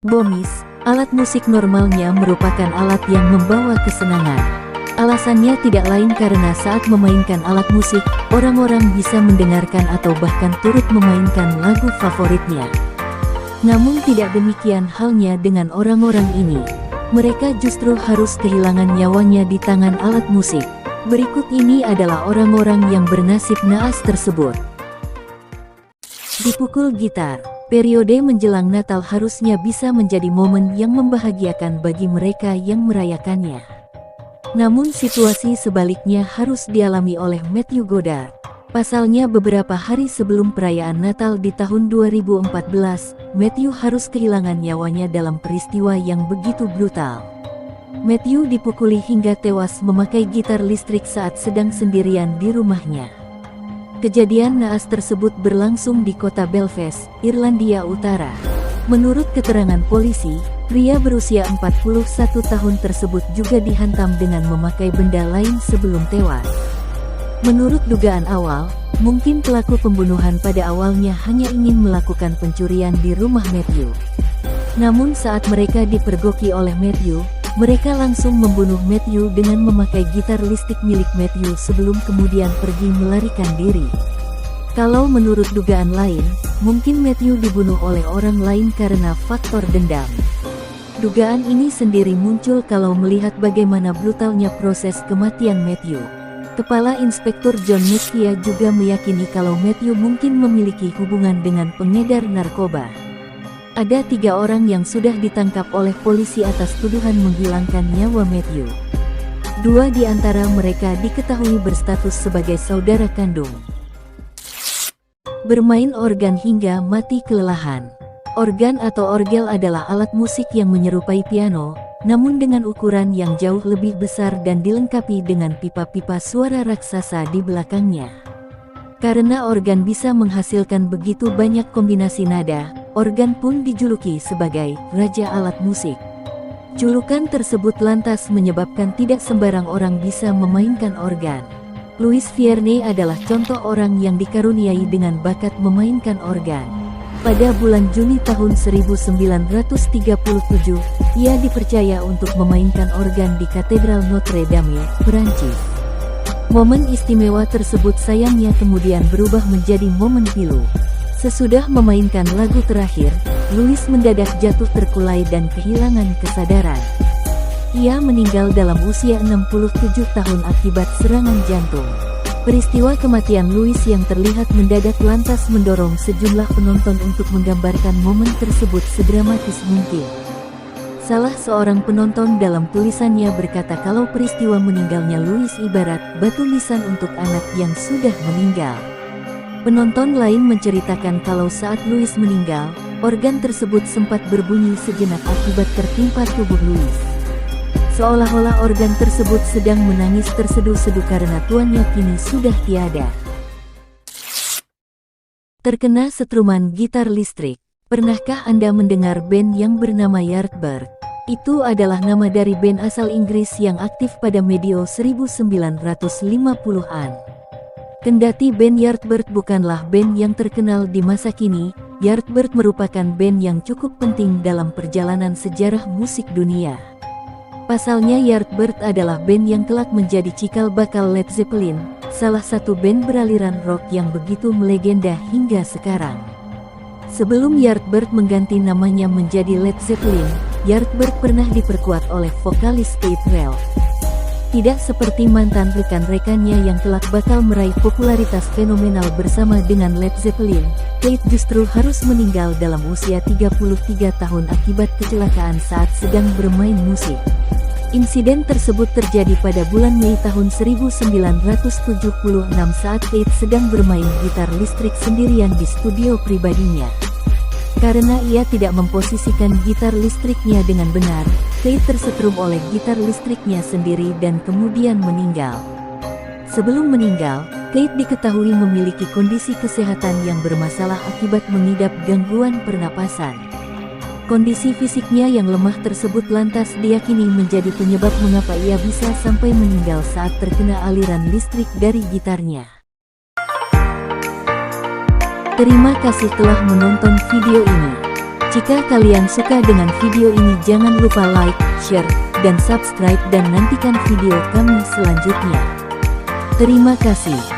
Bomis, alat musik normalnya merupakan alat yang membawa kesenangan. Alasannya tidak lain karena saat memainkan alat musik, orang-orang bisa mendengarkan atau bahkan turut memainkan lagu favoritnya. Namun tidak demikian halnya dengan orang-orang ini. Mereka justru harus kehilangan nyawanya di tangan alat musik. Berikut ini adalah orang-orang yang bernasib naas tersebut. Dipukul gitar. Periode menjelang Natal harusnya bisa menjadi momen yang membahagiakan bagi mereka yang merayakannya. Namun situasi sebaliknya harus dialami oleh Matthew Goddard. Pasalnya beberapa hari sebelum perayaan Natal di tahun 2014, Matthew harus kehilangan nyawanya dalam peristiwa yang begitu brutal. Matthew dipukuli hingga tewas memakai gitar listrik saat sedang sendirian di rumahnya. Kejadian naas tersebut berlangsung di kota Belfast, Irlandia Utara. Menurut keterangan polisi, pria berusia 41 tahun tersebut juga dihantam dengan memakai benda lain sebelum tewas. Menurut dugaan awal, mungkin pelaku pembunuhan pada awalnya hanya ingin melakukan pencurian di rumah Matthew. Namun saat mereka dipergoki oleh Matthew, mereka langsung membunuh Matthew dengan memakai gitar listrik milik Matthew sebelum kemudian pergi melarikan diri. Kalau menurut dugaan lain, mungkin Matthew dibunuh oleh orang lain karena faktor dendam. Dugaan ini sendiri muncul kalau melihat bagaimana brutalnya proses kematian Matthew. Kepala Inspektur John Meskia juga meyakini kalau Matthew mungkin memiliki hubungan dengan pengedar narkoba. Ada 3 orang yang sudah ditangkap oleh polisi atas tuduhan menghilangkan nyawa Matthew. 2 di antara mereka diketahui berstatus sebagai saudara kandung. Bermain organ hingga mati kelelahan. Organ atau orgel adalah alat musik yang menyerupai piano, namun dengan ukuran yang jauh lebih besar dan dilengkapi dengan pipa-pipa suara raksasa di belakangnya. Karena organ bisa menghasilkan begitu banyak kombinasi nada, organ pun dijuluki sebagai raja alat musik. Julukan tersebut lantas menyebabkan tidak sembarang orang bisa memainkan organ. Louis Vierne adalah contoh orang yang dikaruniai dengan bakat memainkan organ. Pada bulan Juni tahun 1937, ia dipercaya untuk memainkan organ di Katedral Notre Dame, Perancis. Momen istimewa tersebut sayangnya kemudian berubah menjadi momen pilu. Sesudah memainkan lagu terakhir, Louis mendadak jatuh terkulai dan kehilangan kesadaran. Ia meninggal dalam usia 67 tahun akibat serangan jantung. Peristiwa kematian Louis yang terlihat mendadak lantas mendorong sejumlah penonton untuk menggambarkan momen tersebut sedramatis mungkin. Salah seorang penonton dalam tulisannya berkata kalau peristiwa meninggalnya Louis ibarat batu nisan untuk anak yang sudah meninggal. Penonton lain menceritakan kalau saat Louis meninggal, organ tersebut sempat berbunyi sejenak akibat tertimpa tubuh Louis. Seolah-olah organ tersebut sedang menangis terseduh-seduh karena tuannya kini sudah tiada. Terkena setruman gitar listrik. Pernahkah Anda mendengar band yang bernama Yardbird? Itu adalah nama dari band asal Inggris yang aktif pada medio 1950-an. Kendati band Yardbird bukanlah band yang terkenal di masa kini, Yardbird merupakan band yang cukup penting dalam perjalanan sejarah musik dunia. Pasalnya Yardbird adalah band yang kelak menjadi cikal bakal Led Zeppelin, salah satu band beraliran rock yang begitu melegenda hingga sekarang. Sebelum Yardbird mengganti namanya menjadi Led Zeppelin, Yardbird pernah diperkuat oleh vokalis Keith Relf. Tidak seperti mantan rekan-rekannya yang kelak bakal meraih popularitas fenomenal bersama dengan Led Zeppelin, Keith justru harus meninggal dalam usia 33 tahun akibat kecelakaan saat sedang bermain musik. Insiden tersebut terjadi pada bulan Mei tahun 1976 saat Keith sedang bermain gitar listrik sendirian di studio pribadinya. Karena ia tidak memposisikan gitar listriknya dengan benar, Keith tersetrum oleh gitar listriknya sendiri dan kemudian meninggal. Sebelum meninggal, Keith diketahui memiliki kondisi kesehatan yang bermasalah akibat mengidap gangguan pernapasan. Kondisi fisiknya yang lemah tersebut lantas diyakini menjadi penyebab mengapa ia bisa sampai meninggal saat terkena aliran listrik dari gitarnya. Terima kasih telah menonton video ini. Jika kalian suka dengan video ini jangan lupa like, share, dan subscribe dan nantikan video kami selanjutnya. Terima kasih.